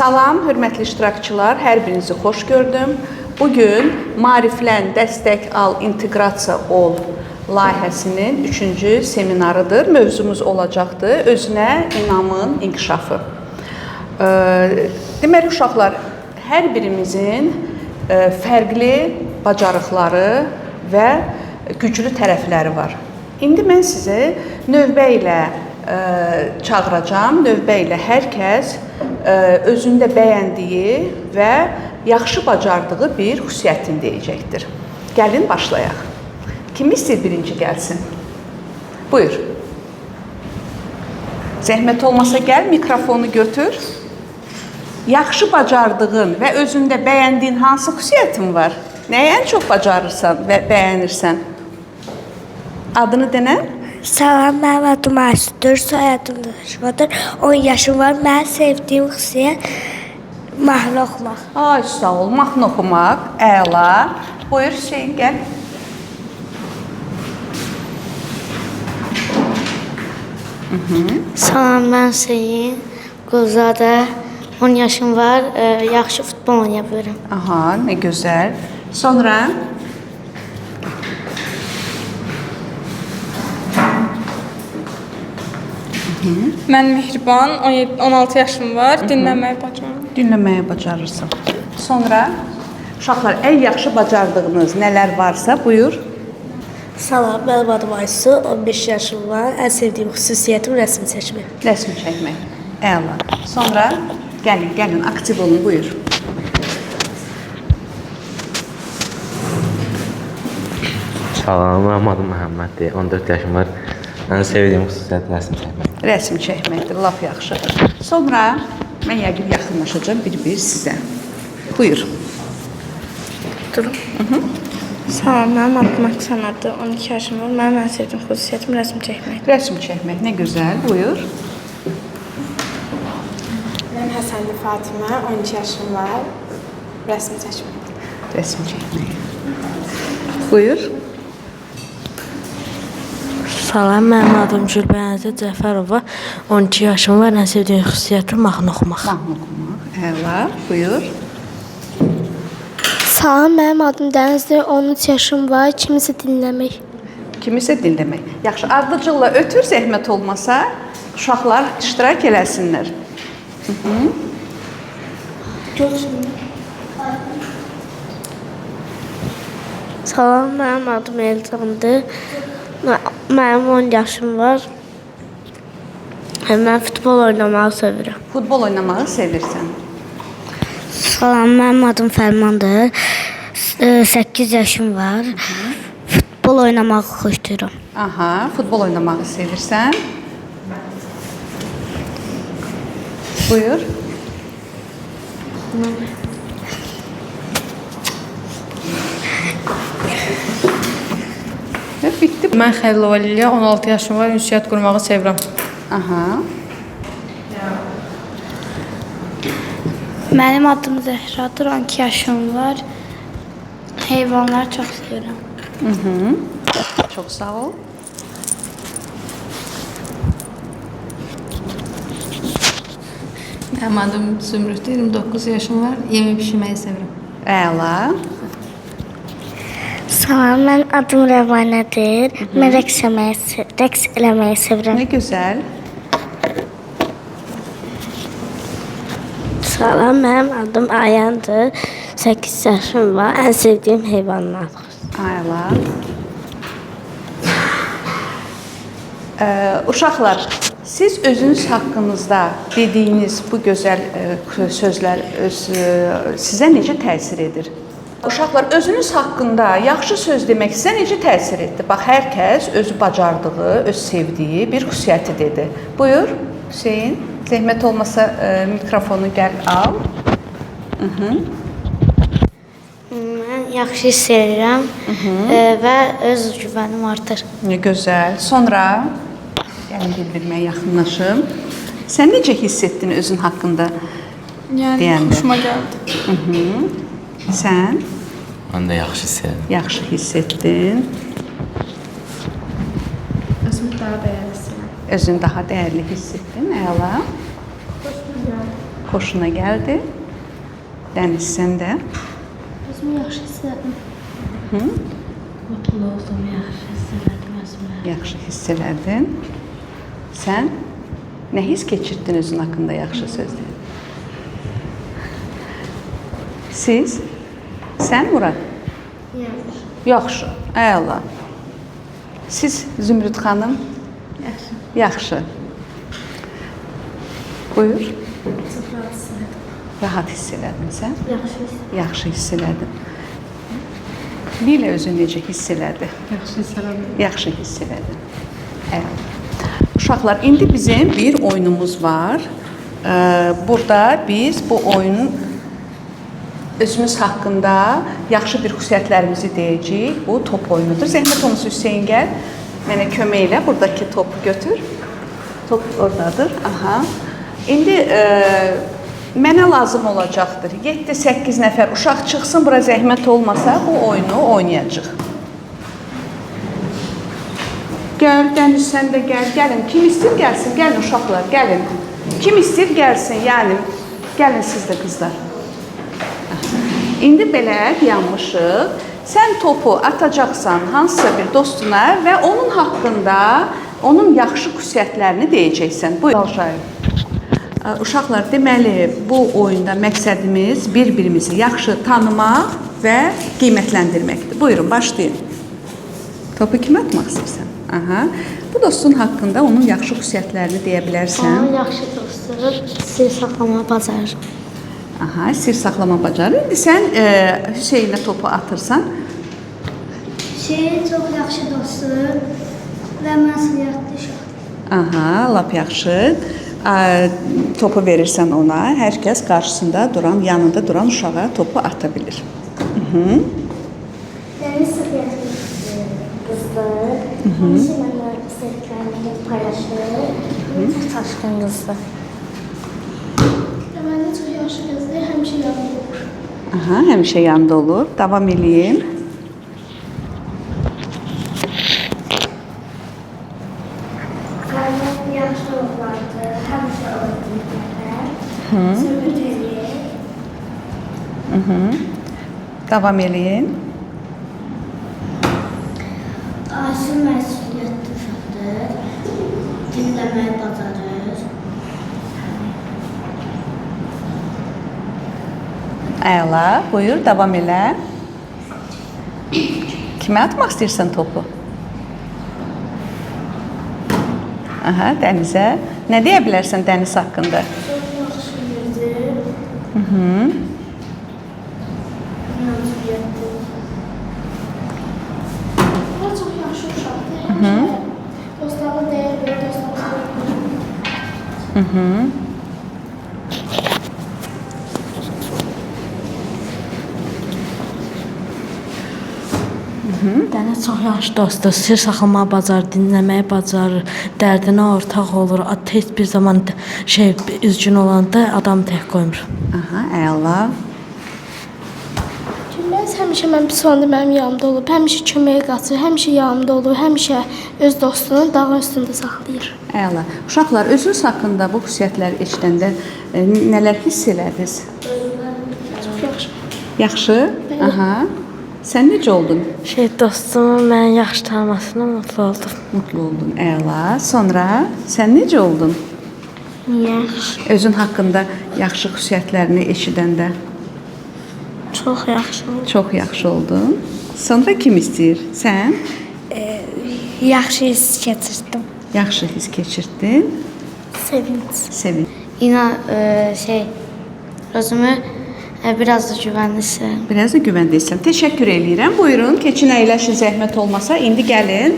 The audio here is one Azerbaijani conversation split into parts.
Salam, hörmətli iştirakçılar, hər birinizi xoş gördüm. Bugün Maariflən, Dəstək Al, İnteqrasiya Ol layihəsinin 3-cü seminarıdır. Mövzumuz olacaqdır, özünə inamın inkişafı. Deməli, uşaqlar, hər birimizin fərqli bacarıqları və güclü tərəfləri var. İndi mən sizi növbə ilə çağıracağım. Növbə ilə hər kəs özündə bəyəndiyi və yaxşı bacardığı bir xüsusiyyətini deyəcəkdir. Gəlin, başlayaq. Kim istəyir birinci gəlsin? Buyur. Zəhmət olmasa gəl, mikrofonu götür. Yaxşı bacardığın və özündə bəyəndiyin hansı xüsusiyyətin var? Nəyi ən çox bacarırsan və bəyənirsən? Adını denə? Salam, mənim adım Aysudur, soyadım da Şivadır. 10 yaşım var. Mən sevdiyim xüsusiyyət mahnı oxumaq. Ay, sağ ol, mahnı oxumaq, əla. Buyur Hüseyin, gəl. Salam, mən Hüseyin Qulzadə. 10 yaşım var. Yaxşı futbol oynaya bilirəm. Aha, nə gözəl. Sonra? Mən Mehriban, 16 yaşım var, dinləməyi bacarıram. Dinləməyi bacarırsan. Sonra, uşaqlar, ən yaxşı bacardığınız nələr varsa, buyur. Salam, mənim adım Aysu, 15 yaşım var. Ən sevdiyim xüsusiyyətim rəsm çəkmək. Rəsm çəkmək. Əla. Sonra, gəlin, aktiv olun, buyur. Salam, mənim adım Məhəmməddir, 14 yaşım var. Ən sevdiyim xüsusiyyət rəsm çəkmək. Rəsm çəkməkdir, lap yaxşı. Sonra, mən yəqin yaxınlaşacağım bir sizə. Buyur. Durun. Salam, mənim adım Əksanadır, 12 yaşım var. Mənim ən sevdiyim xüsusiyyətim rəsm çəkmək. Rəsm çəkmək, nə gözəl, buyur. Mən Həsənli Fatimə, 12 yaşım var. Rəsm çəkmək. Rəsm çəkmək. Buyur. Salam, mənim adım Gülbənizə Cəfərova, 12 yaşım var, ən sevdiyim xüsusiyyətim mahnı oxumaq. Mahnı oxumaq, əla, buyur. Salam, mənim adım Dənizdir, 13 yaşım var. Kimisə dinləmək. Kimisə dinləmək. Yaxşı, ardıcıqla ötür, zəhmət olmasa, uşaqlar iştirak eləsinlər. Salam, mənim adım Elcandır. Mənim 10 yaşım var. Mən futbol oynamağı sevirəm. Futbol oynamağı sevirsən. Salam, mənim adım Fərmandır. 8 yaşım var. Futbol oynamağı xoşlayıram. Aha, futbol oynamağı sevirsən. Buyur. Bitdi. Mən Xəlilova Liliya, 16 yaşım var, ünsiyyət qurmağı sevirəm. Aha. Mənim adım Zəhradır, 12 yaşım var. Heyvanları çox sevirəm. Çox sağ ol. Mənim adım Zümrüdür, 29 yaşım var. Yemək bişirməyi sevirəm. Əla. Salam, mənim adım Rəvanədir. Mən rəqs eləməyi sevirəm. Nə gözəl. Salam, mənim adım Ayandır. 8 yaşım var. Ən sevdiyim heyvanlar. Əla. Uşaqlar, siz özünüz haqqınızda dediyiniz bu gözəl sözlər sizə necə təsir edir? Uşaqlar, özünüz haqqında yaxşı söz demək sizə necə təsir etdi? Bax, hər kəs özü bacardığı, öz sevdiyi bir xüsusiyyəti dedi. Buyur, Hüseyin. Zəhmət olmasa mikrofonu gəl al. Mən yaxşı hiss edirəm və öz güvənim artır. Nə gözəl. Sonra, gəlin bir-birimə yaxınlaşım. Sən necə hiss etdin özün haqqında Yəni, deyəndə? xoşuma gəldi. Sən? Mən də yaxşı hiss edirəm. Yaxşı hiss etdin. Özümü daha dəyərli hissediyorum. Özünü daha dəyərli hiss etdin, əla. xoşuna gəldi. Dəniz, sən də? Özümü yaxşı hiss edirəm. Mutlu oldum, yaxşı hiss elədim özümü. Yaxşı hiss elədin. Sən nə hiss keçirdin özün haqqında yaxşı sözlər? Siz? Sən Murad? Yaxşı. Yaxşı, əla. Siz Zümrüd xanım? Yaxşı. Yaxşı. Buyur. Çox rahat hiss edirəm. Rahat hiss elədin sən? Yaxşı hiss. Yaxşı hiss elədin. Bilə özün necə hiss elədi? Yaxşı hiss elədim. Yaxşı hiss elədin. Əla. Uşaqlar, indi bizim bir oyunumuz var. Burada biz bu oyunun özümüz haqqında yaxşı bir xüsusiyyətlərimizi deyəcəyik. Bu top oyunudur. Zəhmət olmasa Hüseyn gəl. Mənə kömək elə. Buradakı topu götür. Top oradadır. Aha. İndi mənə lazım olacaqdır 7-8 nəfər uşaq çıxsın, bura zəhmət olmasa bu oyunu oynayacaq. Gəl, Dəniz, sən də gəl, gəlin. Kim istəyir gəlsin, gəlin uşaqlar, gəlin. Kim istəyir gəlsin, yəni gəlin siz də qızlar. İndi belə yanmışıq. Sən topu atacaqsan hansısa bir dostuna və onun haqqında onun yaxşı xüsusiyyətlərini deyəcəksən. Buyur, Alşayır. Uşaqlar, deməli, bu oyunda məqsədimiz bir-birimizi yaxşı tanımaq və qiymətləndirməkdir. Buyurun, başlayın. Topu kimə atmaq istəyirsən? Aha. Bu dostun haqqında onun yaxşı xüsusiyyətlərini deyə bilərsən. Onun yaxşı dostları sir saxlamağı bacarır. Aha, sir saxlama bacarır. İndi sən Hüseynə topu atırsan. Çox yaxşı dostdur və məsuliyyətli uşaqdır. Aha, lap yaxşı. Topu verirsən ona, hər kəs qarşısında duran, yanında duran uşağa topu ata bilir. Dəniz səviyyətli qızdır. Həmişə mənlə sevdiklərini paylaşır. Çox çaşqın qızdır. Deməli, çox yaxşı qızdır, həmişə yanında olur. Aha, həmişə yanında olur. Davam edeyim. Yaxşı oğlandır, həmişə oğlandır. Söhbət edir. Davam edin. Aşı məsuliyyətli uşaqdır. Dinləməyi bacarır. Əla, buyur, davam elə. Kimə atmaq istəyirsən topu? Aha, Dənizə. Nə deyə bilərsən Dəniz haqqında? Çox yaxşı yerdir. Məsuliyyətli. O çox yaxşı uşaqdır. Həmişə dostlarına dəyər verir, dostlarına. Dəniz çox yaxşı dostdur, sir saxlamağı bacarır, dinləməyi bacarır, dərdinə ortaq olur. Tez bir zaman üzgün olanda adam tək qoymur. Aha, əla. Gülləz həmişə mən pis olanda mənim yanımda olub, həmişə köməyə qaçır, həmişə yanımda olur, həmişə öz dostunu dağın üstündə saxlayır. Əla. Uşaqlar, özünüz haqqında bu xüsusiyyətləri eşidəndə nələr hiss elədiniz? Çox yaxşı. Yaxşı? Aha. Sən necə oldun? Dostumun məni yaxşı tanımasına mutlu oldum. Mutlu oldun. Əla. Sonra sən necə oldun? Yaxşı. Özün haqqında yaxşı xüsusiyyətlərini eşidəndə Çox yaxşı. çox yaxşı oldun. Sonra kim istəyir? Sən? Yaxşı hiss keçirdim. Yaxşı hiss keçirdin. Sevinç. Sevin. Yine özümü biraz da güvənli hiss edirəm. Biraz da güvəndəysən. Təşəkkür eləyirəm. Buyurun, keçin əyləşin zəhmət olmasa. İndi gəlin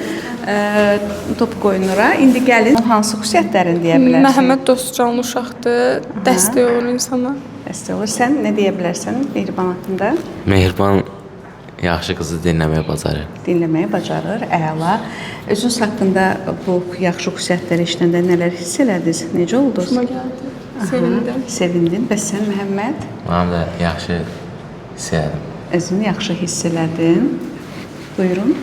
top qoyunura. İndi gəlin hansı xüsusiyyətlərini deyə bilərsiniz? Məhəmməd dostcanlı uşaqdır, dəstək olur insana. Dəstək olur. Sən nə deyə bilərsən Mehriban haqqında? Mehriban yaxşı qızı dinləməyi bacarır. Dinləməyi bacarır. Əla. Özünüz haqqında bu yaxşı xüsusiyyətləri eşidəndə nələr hiss elədiniz? Necə oldunuz? Xoşuma gəldi. Sevindim. Sevindin. Bəs sən Məhəmməd? Mənim də yaxşı hiss elədim. Özünü yaxşı hiss elədin. Buyurun.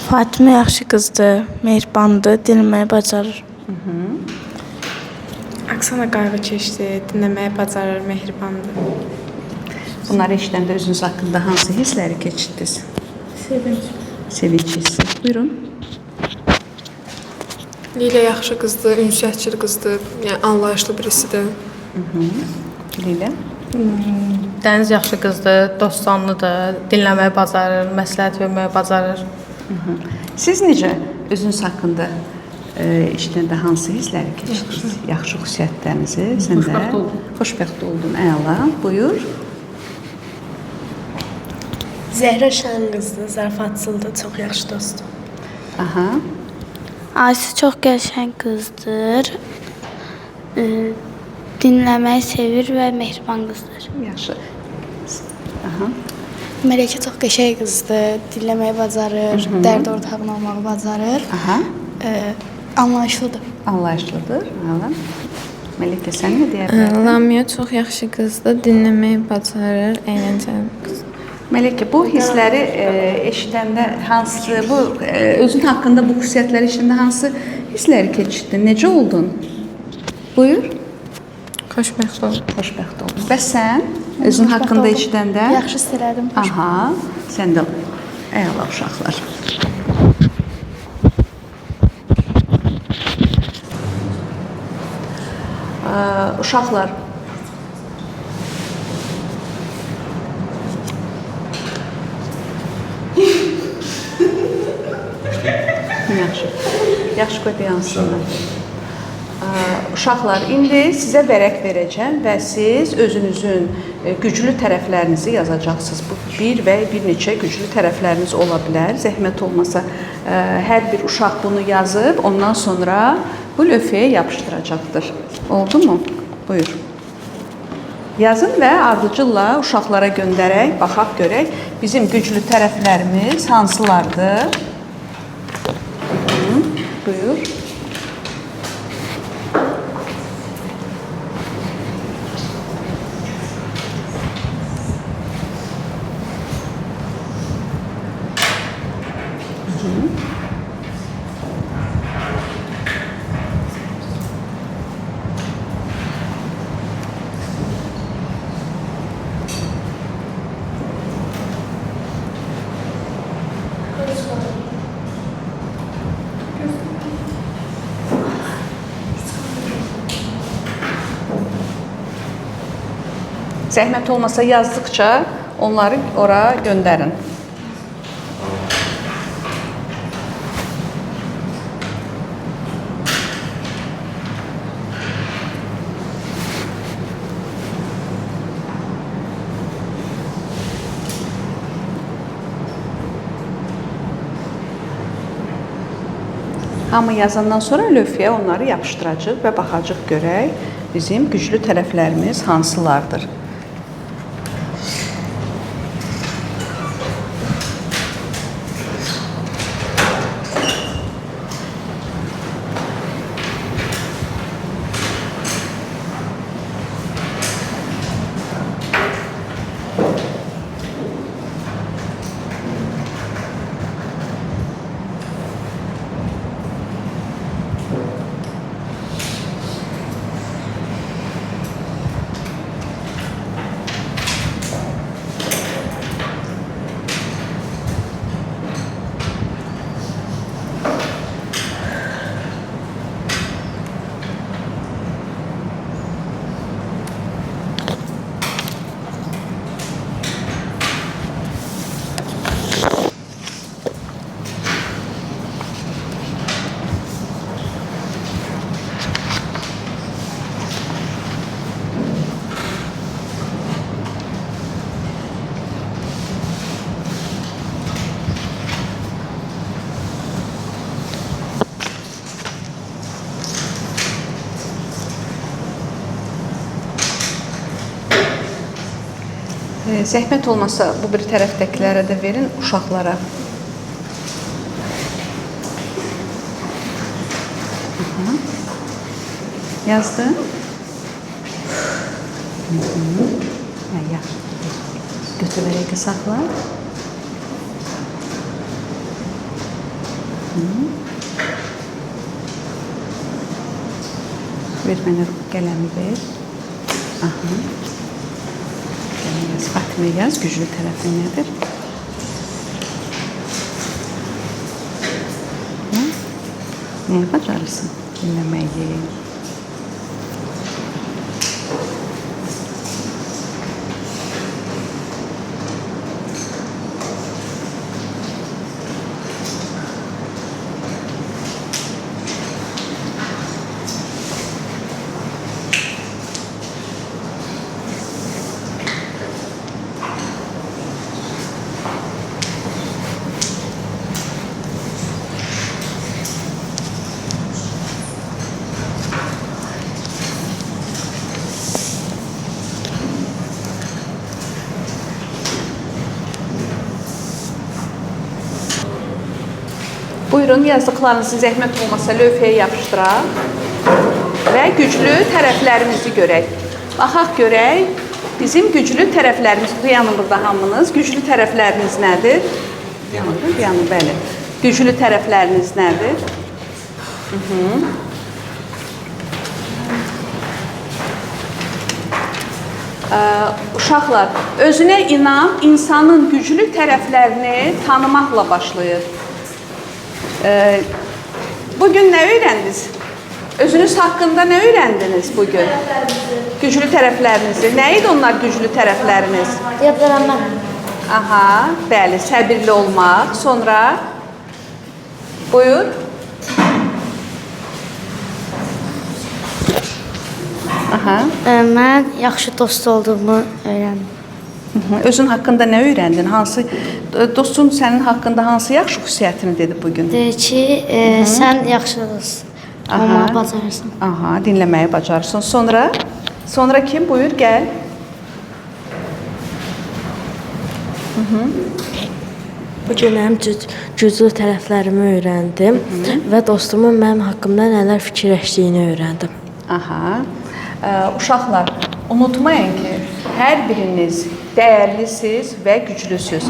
Fatimə yaxşı qızdır, mehribandır, dinləməyi bacarır. Aksana qayğı keçdi, dinləməyi bacarır, mehribandır. Bunları eşidəndə özünüz haqqında hansı hissləri keçirdiniz? Sevinç hissi. Buyurun. Lilə yaxşı qızdır, ünsiyyətçil qızdır, yəni anlayışlı birisidir. Lilə. Dəniz yaxşı qızdır, dostcanlıdır, dinləməyi bacarır, məsləhət verməyi bacarır. Siz necə özünüz haqqında eşidəndə hansı hissləri keçirdiniz? Yaxşı xüsusiyyətlərinizi, sən də xoşbəxt oldun. Əla. Buyur. Zəhra şən qızdır, zarafatçıldır, çox yaxşı dostdur. Aha. Ayşə çox qəşəng qızdır. Dinləməyi sevir və mehriban qızdır. Yaxşı. Aha. Mələkə çox qəşəng qızdır, dinləməyi bacarır, dərd ortağın olmağı bacarır. Aha. Anlayışlıdır. Anlayışlıdır. Əla. Mələkə, sən nə deyə bilərsən? Lamia çox yaxşı qızdır, dinləməyi bacarır, əyləncəli qızdır. Mələkə, bu hissləri eşidəndə hansı, bu özün haqqında bu xüsusiyyətləri eşidəndə hansı hissləri keçirdin? Necə oldun? Buyur. Xoşbəxt oldum. Xoşbəxt oldun. Bəs sən özün haqqında eşidəndə? Yaxşı hiss elədim. Aha, sən də əla uşaqlar. Uşaqlar, yaxşı qoy yansınlar. Uşaqlar, indi sizə vərəq verəcəm və siz özünüzün güclü tərəflərinizi yazacaqsınız. Bu bir və bir neçə güclü tərəfləriniz ola bilər. Zəhmət olmasa hər bir uşaq bunu yazıb, ondan sonra bu lövhəyə yapışdıracaqdır. Oldu mu? Buyur. Yazın və ardıcılla uşaqlara göndərək, baxaq görək bizim güclü tərəflərimiz hansılardır? Buyur. Zəhmət olmasa yazdıqca onları ora göndərin. Hamı yazandan sonra lövhəyə onları yapışdıracaq və baxacaq görək bizim güclü tərəflərimiz hansılardır. Zəhmət olmasa bu bir tərəfdəkilərə də verin, uşaqlara. Yazdın? Yaxşı. Götür verək saxla. Ver mənə qələmi ver. Aha. Qələmi yaz, Fatimə yaz, güclü tərəfi nədir? Nəyə bacarırsın? Dinləməyi. Buyurun, yazdıqlarınızı zəhmət olmasa lövhəyə yapışdıraq və güclü tərəflərimizi görək. Baxaq görək, bizim güclü tərəflərimiz, dayanın burada hamınız, güclü tərəfləriniz nədir? Dayanın, bəli. Güclü tərəfləriniz nədir? Uşaqlar, özünə inam insanın güclü tərəflərini tanımaqla başlayır. Bugün nə öyrəndiniz? Özünüz haqqında nə öyrəndiniz bugün? Güclü tərəflərinizi. Nə idi onlar güclü tərəfləriniz? Yadlanma. Aha, bəli, səbirli olmaq. Sonra buyur. Aha. Mən yaxşı dost olduğumu öyrəndim. Özün haqqında nə öyrəndin? Hansı dostun sənin haqqında hansı yaxşı xüsusiyyətini dedi bugün? Deyir ki, sən yaxşı dost olmağı bacarırsan. Aha, dinləməyi bacarırsan. Sonra kim? Buyur, gəl. Bu gün mənim güclü tərəflərimi öyrəndim və dostumun mənim haqqımda nələr fikirləşdiyini öyrəndim. Aha. Uşaqlar, unutmayın ki, hər biriniz dəyərlisiniz və güclüsüz.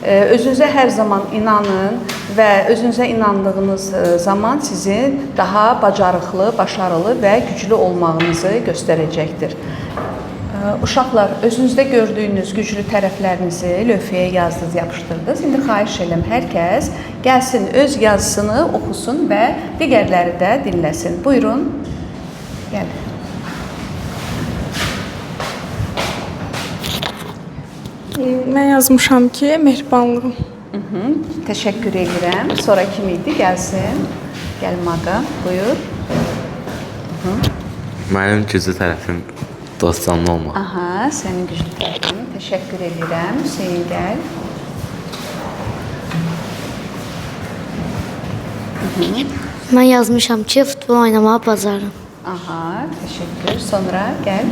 Özünüzə hər zaman inanın və özünüzə inandığınız zaman sizi daha bacarıqlı, başarılı və güclü olmağınızı göstərəcəkdir. Uşaqlar, özünüzdə gördüyünüz güclü tərəflərinizi lövhəyə yazdınız, yapışdırdınız. İndi xahiş edirəm, hər kəs gəlsin, öz yazısını oxusun və digərləri də dinləsin. Buyurun, gəlin. Mən yazmışam ki, mehribanlığım. Təşəkkür edirəm. Sonra kim idi? Gəlsin. Gəl Maqa, buyur. Mənim güclü tərəfim dostcanlı olmaq. Aha, sənin güclü tərəfin. Təşəkkür edirəm. Hüseyin, gəl. Mən yazmışam ki, futbol oynamağı bacarırım. Aha, təşəkkür. Sonra gəl.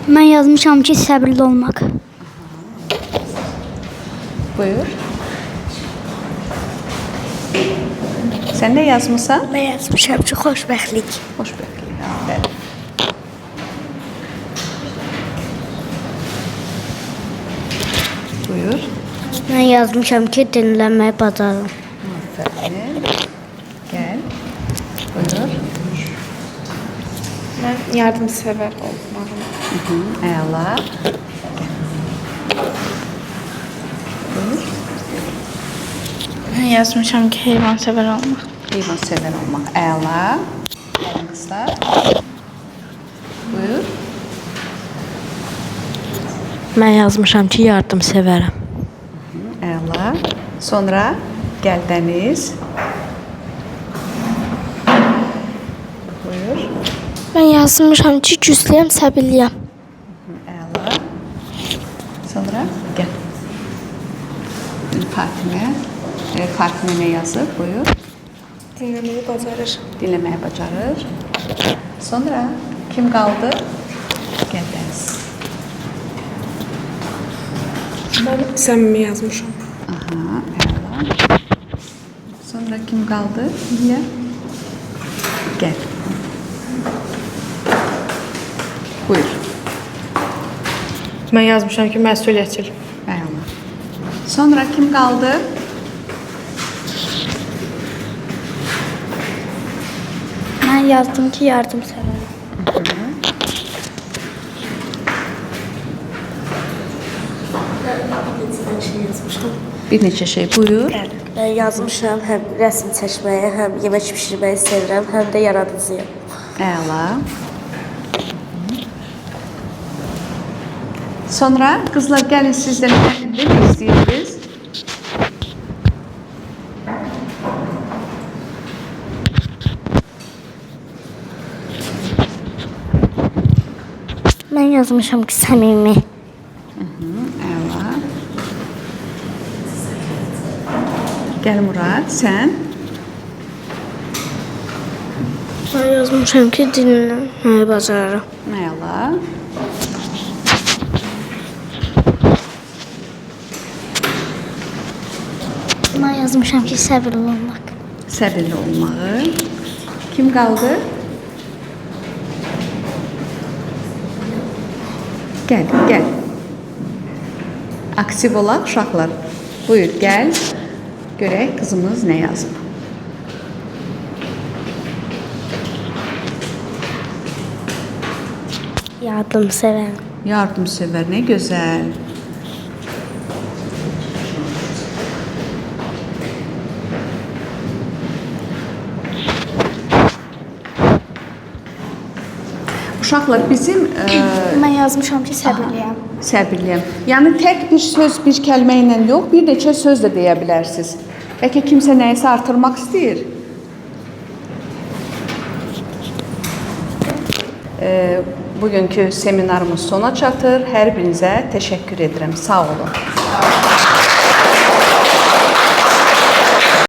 Mən yazmışam ki, səbirli olmaq. Buyur. Sən nə yazmısan? Mən yazmışam ki, xoşbəxtlik. Xoşbəxtlik. Bəli. Buyur. Mən yazmışam ki, dinləməyi bacarırım. Aferin. Gəl. Buyur. Mən yardımsevər olmağım. Əla. Buyur. Mən yazmışam ki, heyvansevər olmaq. Heyvansevər olmaq. Əla. Gəlin qızlar. Buyur. Mən yazmışam ki, yardımsevərəm. Əla. Sonra gəl Dəniz. Buyur. Mən yazmışam ki, güclüyəm, səbirliyəm. Əla. Sonra gəl. Fatimə. Fatimə nə yazır? Buyur. Dinləməyi bacarır. Dinləməyi bacarır. Sonra kim qaldı? Gəl Dəniz. Mən səmimi yazmışam. Aha, əla. Sonra kim qaldı? Niyə? Gəl. Buyur. Mən yazmışam ki, məsuliyyətçil. Əla. Sonra kim qaldı? Mən yazdım ki, yardımsevər. Bir neçə şey buyur. Mən yazmışam, həm rəsm çəkməyi, həm yemək bişirməyi sevirəm, həm də yaradıcıyam. Əla. Sonra qızlar gəlin sizdən nə istəyirsiniz? Mən yazmışam ki, səmimi. Əla. Gəl Murad, sən? Mən yazmışam ki, dinləməyi bacarıram. Əla. Mən yazmışam ki, səbirli olmaq. Səbirli olmağı. Kim qaldı? Gəl, gəl. Aktiv olaq uşaqlar. Buyur, gəl. Görək qızımız nə yazıb. Yardımsevər. Yardımsevər, nə gözəl. Uşaqlar, bizim Mən yazmışam ki, səbirliyəm. səbirliyəm. Yəni tək bir söz, bir kəlmə ilə yox, bir neçə söz də deyə bilərsiniz. Bəlkə kimsə nəyisə artırmaq istəyir. Bugünkü seminarımız sona çatır. Hər birinizə təşəkkür edirəm. Sağ olun.